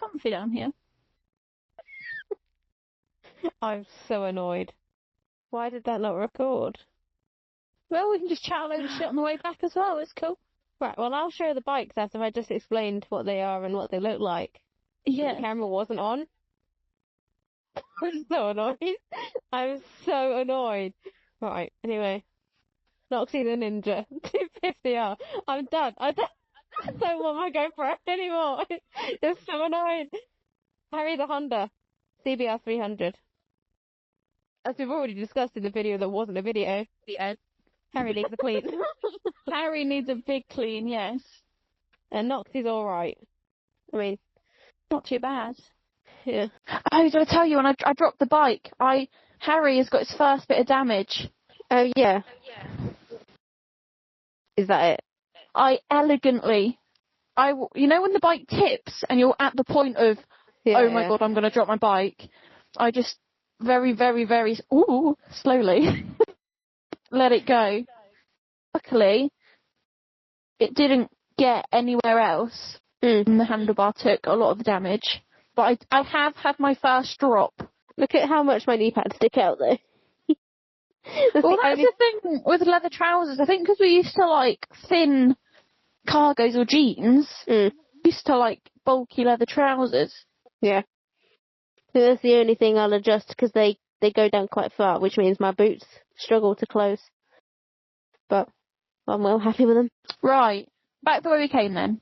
comfy down here. I'm so annoyed. Why did that not record? Well, we can just chat a load of shit on the way back as well. It's cool. Right, well, I'll show the bikes after I just explained what they are and what they look like. Yeah. The camera wasn't on. I'm so annoyed. I'm so annoyed. Right, anyway. Noxie the Ninja, 250R. I'm done. I don't want my GoPro anymore. It's so annoying. Harry the Honda CBR300. As we've already discussed in the video that wasn't a video. The end. Harry needs a clean. Harry needs a big clean, yes. And Noxie's alright. I mean, not too bad. Yeah. Oh, did I tell you when I dropped the bike? Harry has got his first bit of damage. Oh, yeah. Is that it? I elegantly, you know when the bike tips and you're at the point of, oh my god, I'm going to drop my bike. I just very, very, very, slowly let it go. Luckily, it didn't get anywhere else. And the handlebar took a lot of the damage. But I have had my first drop. Look at how much my knee pads stick out though. Well, that's the thing with leather trousers. I think because we used to like thin cargos or jeans, we used to like bulky leather trousers. Yeah. So that's the only thing I'll adjust because they go down quite far, which means my boots struggle to close. But I'm well happy with them. Right. Back the way we came then.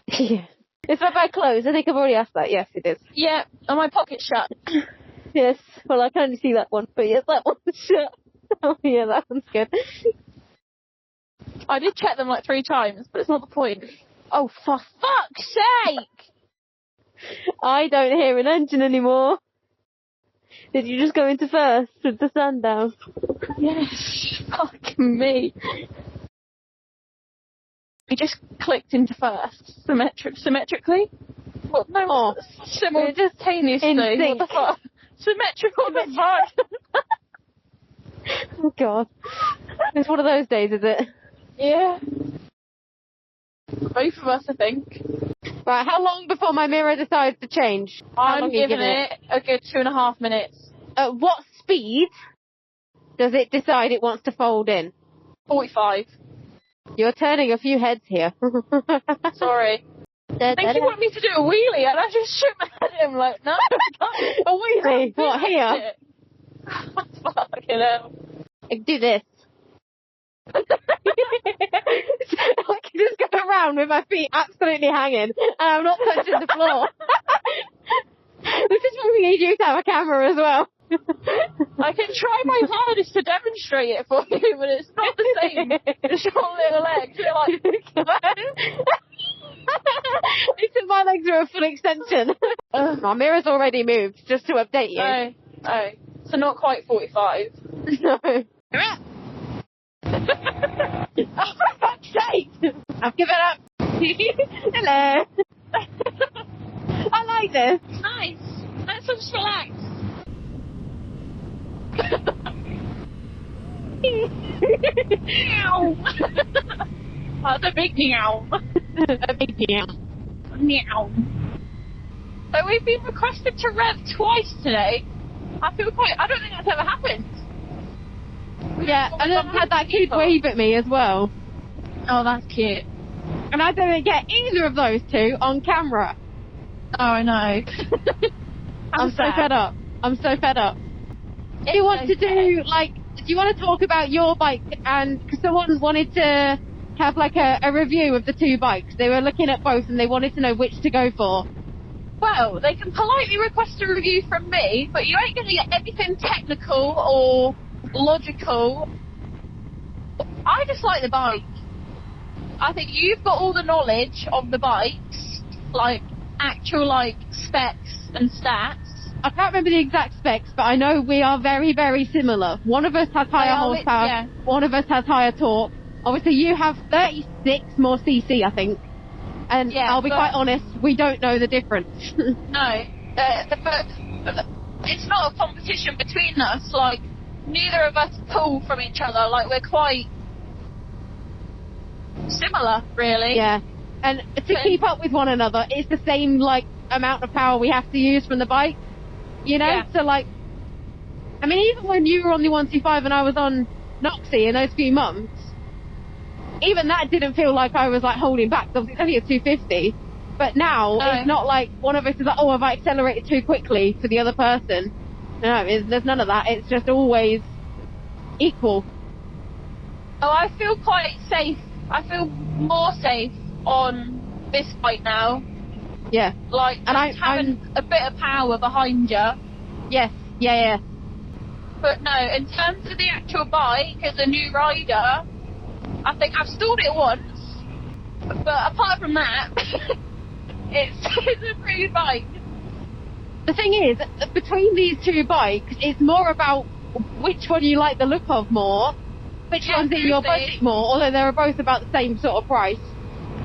Yeah. Is my bag closed? I think I've already asked that. Yes, it is. Yeah. Are my pockets shut? Yes. Well, I can only see that one, but yes, that one's shut. Oh, yeah, that one's good. I did check them like 3 times, but it's not the point. Oh, for fuck's sake! I don't hear an engine anymore. Did you just go into first with the sun down? Yes. Fucking me. We just clicked into first. Symmetrically? What? No, simultaneously. What the fuck? Symmetrical, the fuck? Oh, God. It's one of those days, is it? Yeah. Both of us, I think. Right, how long before my mirror decides to change? I'm giving it a good 2.5 minutes. At what speed does it decide it wants to fold in? 45. You're turning a few heads here. Sorry. I think you want me to do a wheelie, and I just shook my head at him like, no, I can't. A wheelie? What, here? Fucking hell. I can do this. I can just go around with my feet absolutely hanging, and I'm not touching the floor. This is why we need you to have a camera as well. I can try my hardest to demonstrate it for you, but it's not the same as your little legs. You're like, Listen, my legs are a full extension. My mirror's already moved, just to update you. Oh. So not quite 45. No. Oh, for fuck's sake! I've given up. Hello. I like this. Nice. Let's just relax. Meow. That's a big meow. A big meow. Meow. So we've been requested to rev twice today. I don't think that's ever happened. Yeah, and then I had that kid wave at me as well. Oh, that's cute. And I didn't get either of those two on camera. Oh, I know. I'm so fed up. Do you want to do you want to talk about your bike? And cause someone wanted to have like a review of the 2 bikes. They were looking at both and they wanted to know which to go for. Well, they can politely request a review from me, but you ain't going to get anything technical or logical. I just like the bike. I think you've got all the knowledge of the bikes, like actual like specs and stats. I can't remember the exact specs, but I know we are very, very similar. One of us has higher horsepower, one of us has higher torque. Obviously, you have 36 more cc, I think. And I'll be quite honest, we don't know the difference. No. It's not a competition between us. Like, neither of us pull from each other. Like, we're quite similar, really. Yeah. And to keep up with one another, it's the same, like, amount of power we have to use from the bike. You know? Yeah. So, like, I mean, even when you were on the 125 and I was on Noxie in those few months, even that didn't feel like I was, like, holding back. Obviously, it's only a 250. But now, it's not like one of us is like, oh, have I accelerated too quickly for the other person? No, there's none of that. It's just always equal. Oh, I feel quite safe. I feel more safe on this bike now. Yeah. Like, and having a bit of power behind you. Yes. Yeah. But no, in terms of the actual bike as a new rider, I think I've stalled it once. But apart from that, it's a pretty good bike. The thing is, between these two bikes, it's more about which one you like the look of more, which one's in your budget more, although they're both about the same sort of price.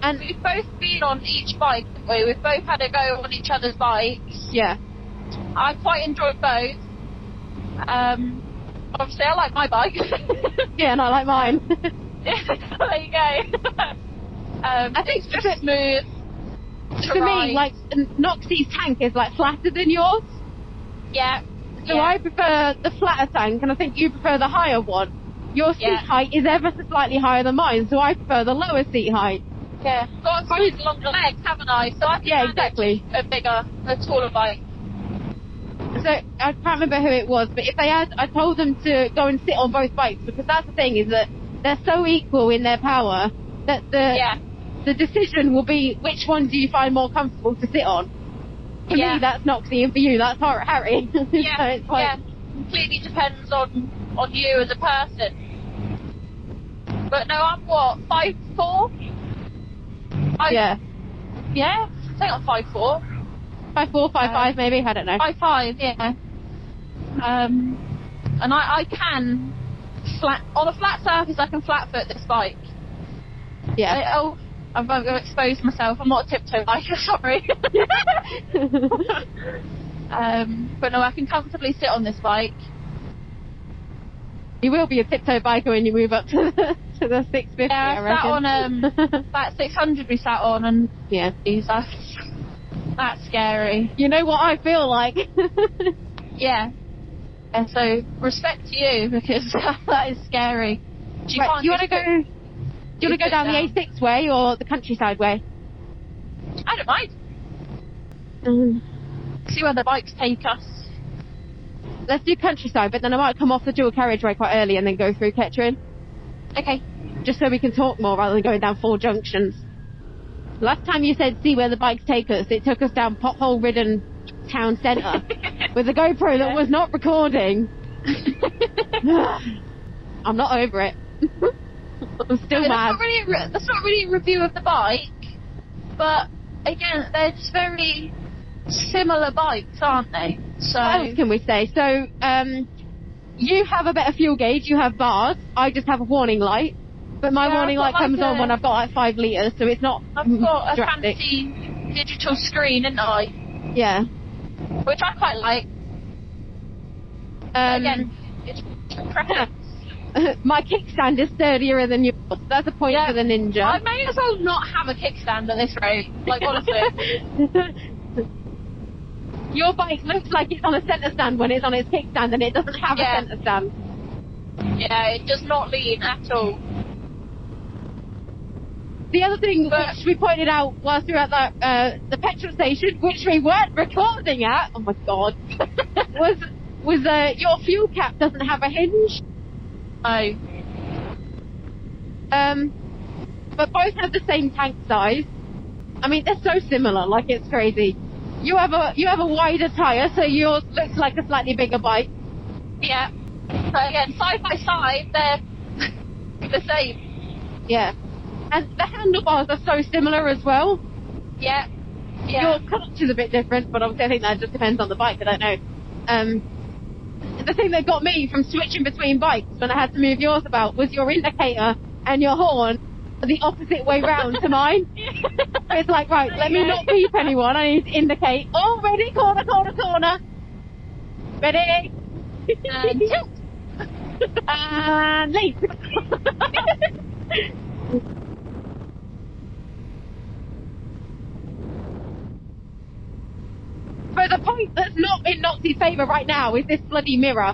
And we've both been on each bike, haven't we? We've both had a go on each other's bikes. Yeah. I quite enjoyed both. Obviously, I like my bike. Yeah, and I like mine. There you go. I think it's just smooth. For me, like, Noxie's tank is, like, flatter than yours. Yeah. So I prefer the flatter tank, and I think you prefer the higher one. Your seat height is ever so slightly higher than mine, so I prefer the lower seat height. Yeah. Got smooth longer legs, haven't I? So I can exactly. A taller bike. So, I can't remember who it was, but if they had, I told them to go and sit on both bikes, because that's the thing, is that they're so equal in their power, that the decision will be which one do you find more comfortable to sit on. For me, that's Noxie, and for you, that's Harry. Yeah, so it's like, completely depends on you as a person. But no, I'm what, 5'4"? Yeah, I think I'm 5'4". 5'4", 5'5", maybe, I don't know. 5'5", yeah. And I can on a flat surface, I can flat foot this bike. Yeah. I've exposed myself. I'm not a tiptoe biker, sorry. But no, I can comfortably sit on this bike. You will be a tiptoe biker when you move up to the 650. Yeah, I sat on that 600 we sat on, and that's scary. You know what I feel like? Yeah. And so respect to you, because that is scary. Do you want to go? Do you want to go down the A6 way or the countryside way? I don't mind. See where the bikes take us. Let's do countryside, but then I might come off the dual carriageway quite early and then go through Kettering. Okay. Just so we can talk more rather than going down 4 junctions. Last time you said see where the bikes take us, it took us down pothole-ridden town centre with a GoPro that was not recording. I'm not over it. I'm still mad. That's not really a review of the bike, but again, they're just very similar bikes, aren't they? So what else can we say? So, you have a better fuel gauge, you have bars, I just have a warning light, but my warning light comes on when I've got like 5 litres, so it's not I've got drastic. A fancy digital screen, haven't I? Yeah. Which I quite like. Again, it's preference. My kickstand is sturdier than yours. That's a point for the Ninja. I may as well not have a kickstand at this rate. Like, honestly. Your bike looks like it's on a centre stand when it's on its kickstand, and it doesn't have a centre stand. Yeah, it does not lean at all. The other thing which we pointed out whilst we were at that, the petrol station, which we weren't recording at, oh my god, was your fuel cap doesn't have a hinge. Oh. But both have the same tank size. I mean, they're so similar, like it's crazy. You have a wider tyre, so yours looks like a slightly bigger bike. Yeah. So again, side by side, they're the same. Yeah. And the handlebars are so similar as well. Yeah. Your clutch is a bit different, but obviously I think that just depends on the bike, I don't know. The thing that got me from switching between bikes when I had to move yours about was your indicator and your horn the opposite way round to mine. It's like, right, let me not beep anyone, I need to indicate. Oh, ready, corner. Ready? And tilt. And leave. But the point that's not in Noxie's favour right now is this bloody mirror,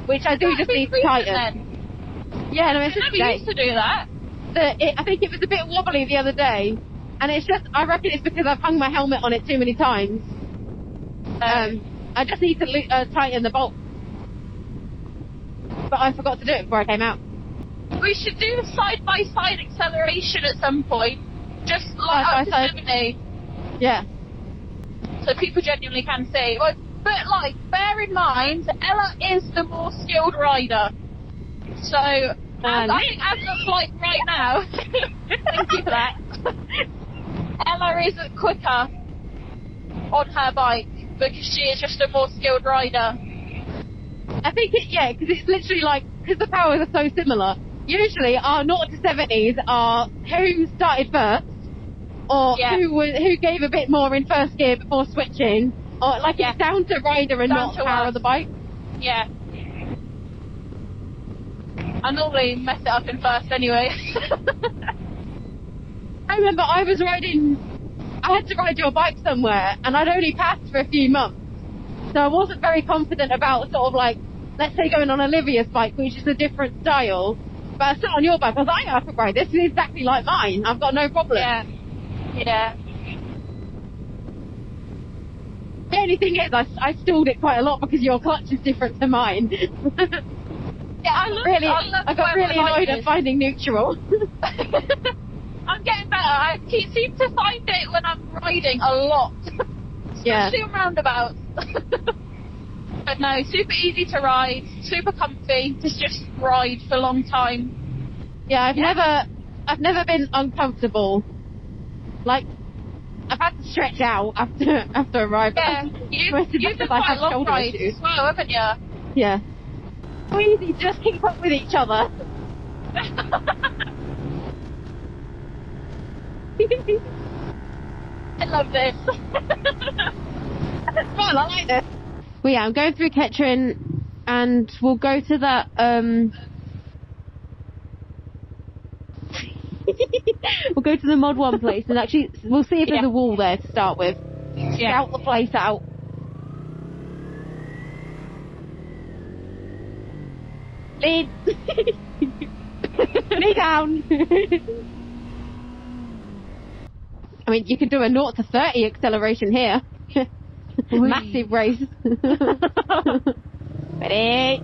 which I do just need to tighten. Then? Yeah, no, it's I just never used to do that. I think it was a bit wobbly the other day, and it's just, I reckon it's because I've hung my helmet on it too many times. I just need to tighten the bolt. But I forgot to do it before I came out. We should do side-by-side acceleration at some point. Just like up to 70. Yeah. So people genuinely can see. But like, bear in mind, Ella is the more skilled rider. So, I think as of like right now, thank you for that, Ella is quicker on her bike because she is just a more skilled rider. I think because it's literally like, because the powers are so similar, usually our 0 to 70s are who started first, or who gave a bit more in first gear before switching, or like it's down to rider and not power of the bike. Yeah. I normally mess it up in first anyway. I remember I had to ride your bike somewhere, and I'd only passed for a few months, so I wasn't very confident about sort of like, let's say going on Olivia's bike, which is a different style, but I sat on your bike, I was like, I could ride this, is exactly like mine, I've got no problem. Yeah. The only thing is, I stalled it quite a lot because your clutch is different to mine. Yeah, I got really annoyed at finding neutral. I'm getting better. I seem to find it when I'm riding a lot. Especially on roundabouts. But no, super easy to ride, super comfy, just ride for a long time. Yeah, I've never been uncomfortable. Like, I've had to stretch out after a ride. Yeah, you've done quite long rides as well, haven't you? Yeah. So easy, just keep up with each other. I love this. It's fun, I like this. Well, yeah, I'm going through Kettering, and we'll go to that, we'll go to the Mod 1 place, and actually, we'll see if there's a wall there to start with. Scout the place out. Lead. Lead down. I mean, you can do a 0 to 30 acceleration here. Massive race. Ready?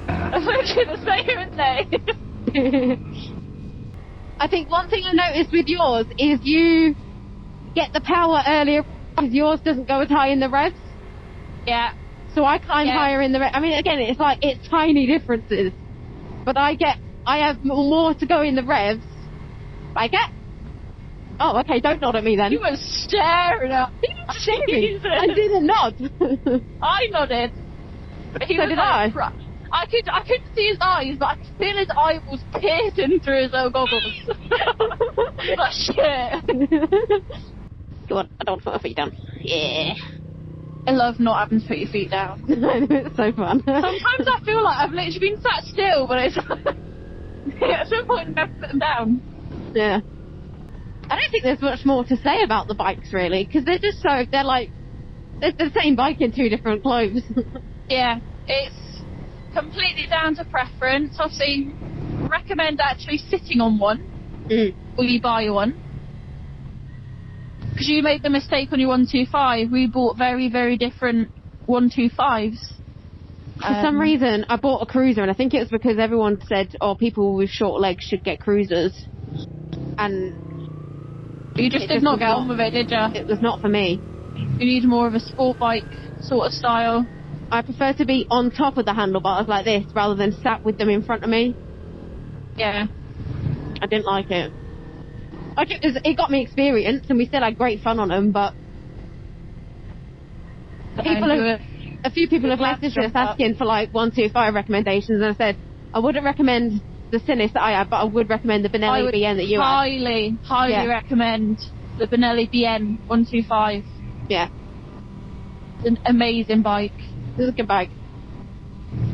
I was going to say, aren't they? I think one thing I noticed with yours is you get the power earlier because yours doesn't go as high in the revs. Yeah. So I climb higher in the revs. I mean, again, it's tiny differences. But I have more to go in the revs. Oh, okay, don't nod at me then. You were staring at me. I didn't nod. I nodded. So did I. I couldn't see his eyes, but I could feel his eyeballs piercing through his own goggles. Like, shit. Go on, I don't want to put my feet down. Yeah. I love not having to put your feet down. It's so fun. Sometimes I feel like I've literally been sat still, but it's at some point I never put them down. Yeah. I don't think there's much more to say about the bikes, really, because they're the same bike in two different clothes. Yeah, it's completely down to preference. Obviously, recommend actually sitting on one, or you buy one. Because you made the mistake on your 125, we bought very, very different 125s. For some reason, I bought a cruiser, and I think it was because everyone said, people with short legs should get cruisers. And you just did not get on with it, did you? It was not for me. You need more of a sport bike sort of style. I prefer to be on top of the handlebars like this, rather than sat with them in front of me. Yeah. I didn't like it. It got me experience, and we still had great fun on them, but a few people have messaged us asking for like 125 recommendations, and I said I wouldn't recommend the Sinis that I have, but I would recommend the Benelli BN that you have. Highly recommend the Benelli BN 125. Yeah. It's an amazing bike. It's a good bike.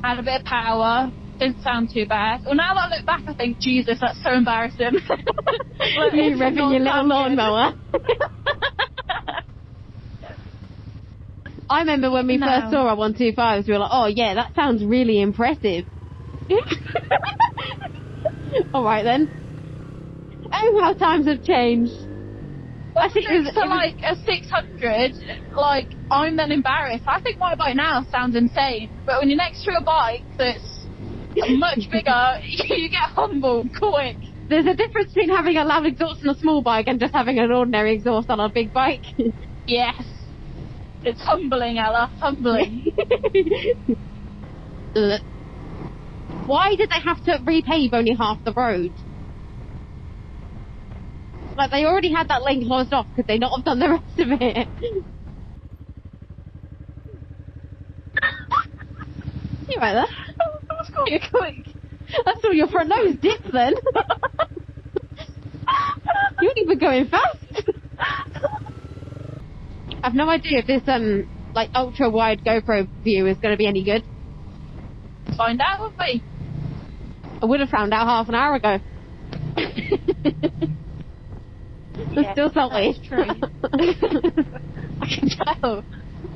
Had a bit of power, didn't sound too bad. Well, now that I look back, I think, Jesus, that's so embarrassing. Like, You revving your little lawnmower. I remember when we first saw our 125s, we were like, oh yeah, that sounds really impressive. Alright then. Oh, how times have changed. I think it was like a 600, like, I'm then embarrassed. I think my bike now sounds insane, but when you're next to a bike that's much bigger, you get humbled quick. There's a difference between having a loud exhaust on a small bike and just having an ordinary exhaust on a big bike. Yes. It's humbling, Ella. Humbling. Why did they have to repave only half the road? Like, they already had that lane closed off. Could they not have done the rest of it? You right there? What's going on? Quick. I saw your front nose dip then. You weren't even going fast. I've no idea if this like ultra wide GoPro view is going to be any good. Find out with me. I would have found out half an hour ago. There's still salty. That's true. I can tell.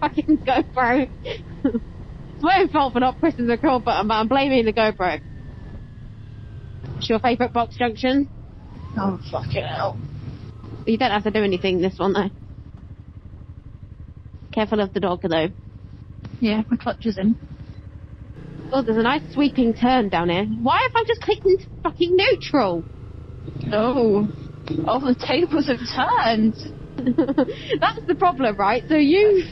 Fucking GoPro. It's my own fault for not pressing the record button, but I'm blaming the GoPro. What's your favourite box junction? Oh, fucking hell. You don't have to do anything this one though. Careful of the dog though. Yeah, my clutch is in. Oh, there's a nice sweeping turn down here. Why have I just clicked into fucking neutral? Oh. Oh, the tables have turned. That's the problem, right? So you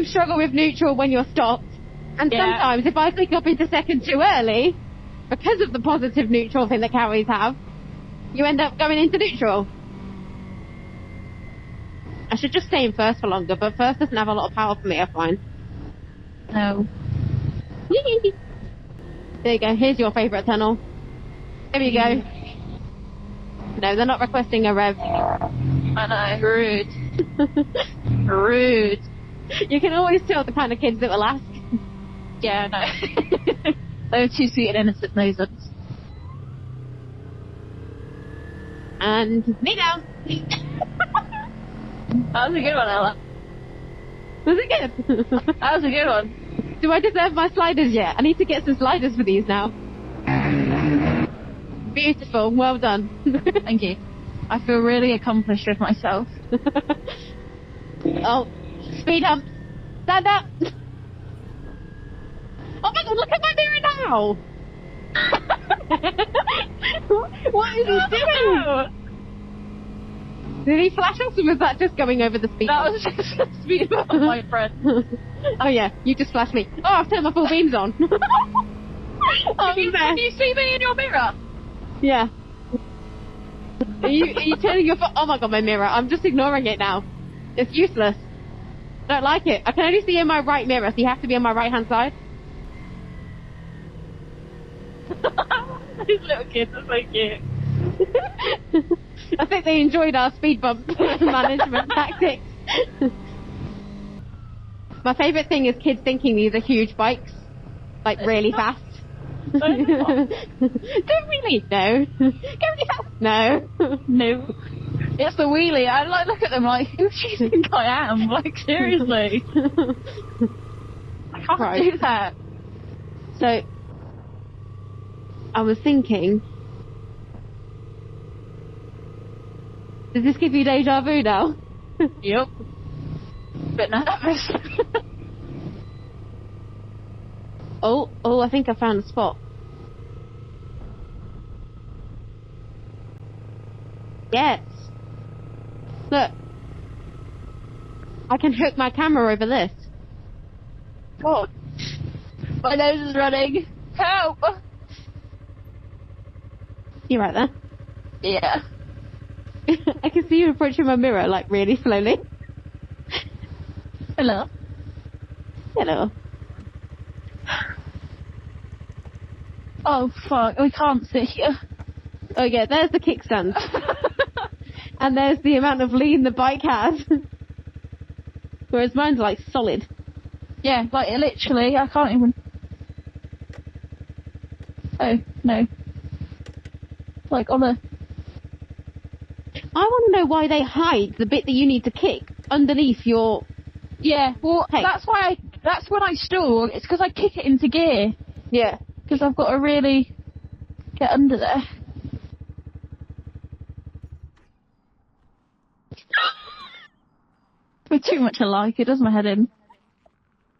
struggle with neutral when you're stopped, and sometimes if I click up into second too early, because of the positive neutral thing that Cowies have, you end up going into neutral. I should just stay in first for longer, but first doesn't have a lot of power for me, I find. No. There you go, here's your favourite tunnel. There you go. No, they're not requesting a rev. I know, rude. Rude. You can always tell the kind of kids that will ask. Yeah, I know. They were too sweet and innocent, those ones. And knee down. That was a good one, Ella. Was it good? That was a good one. Do I deserve my sliders yet? I need to get some sliders for these now. Beautiful. Well done. Thank you. I feel really accomplished with myself. Oh, speed hump. Stand up. Oh my god, look at my mirror now. What is he doing? Did he flash us or was that just going over the speed That bump? was just a speed bump, my friend. Oh yeah, you just flashed me. Oh, I've turned my full beams on. Can you see me in your mirror? Yeah. Are you turning your oh my god, my mirror. I'm just ignoring it now. It's useless. Don't like it. I can only see in my right mirror, so you have to be on my right hand side. These little kids are so cute. I think they enjoyed our speed bump management tactics. My favourite thing is kids thinking these are huge bikes, like really fast. Don't really? No. Go really fast? No. No. It's the wheelie. I like look at them like, who do you think I am? Like, seriously. I can't do that. So, I was thinking, does this give you deja vu now? Yep. Bit nervous. Oh, I think I found a spot. Yes. Look. I can hook my camera over this. God. My nose is running. Help! You right there? Yeah. I can see you approaching my mirror, like, really slowly. Hello. Hello. Oh, fuck. We can't sit here. Oh, yeah, there's the kickstand. And there's the amount of lean the bike has. Whereas mine's, like, solid. Yeah, like, literally, I can't even... I can't even. No. Like on a... I want to know why they hide the bit that you need to kick underneath your... Yeah, well, Hey. that's when I stall. It's because I kick it into gear. Yeah. Because I've got to really get under there. We're too much alike. It does my head in.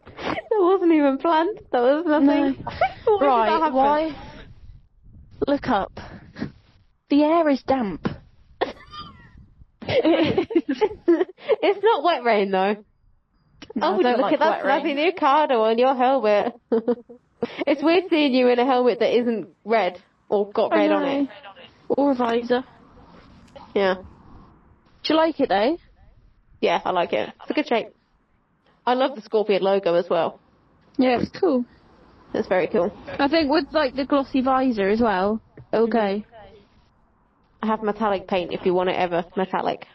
That wasn't even planned. That was nothing. No. Right, why? Look up. The air is damp. It's not wet rain, though. No, Look at that snazzy new Cardo on your helmet. It's weird seeing you in a helmet that isn't red or got red on it. Or a visor. Yeah. Do you like it though? Yeah, I like it. It's a good shape. I love the Scorpion logo as well. Yeah, it's cool. It's very cool. I think with like the glossy visor as well. Okay. I have metallic paint if you want it ever metallic.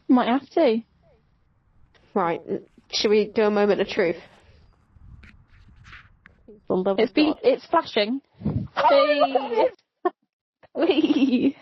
Might have to. Right. Should we do a moment of truth? It's flashing. Whee!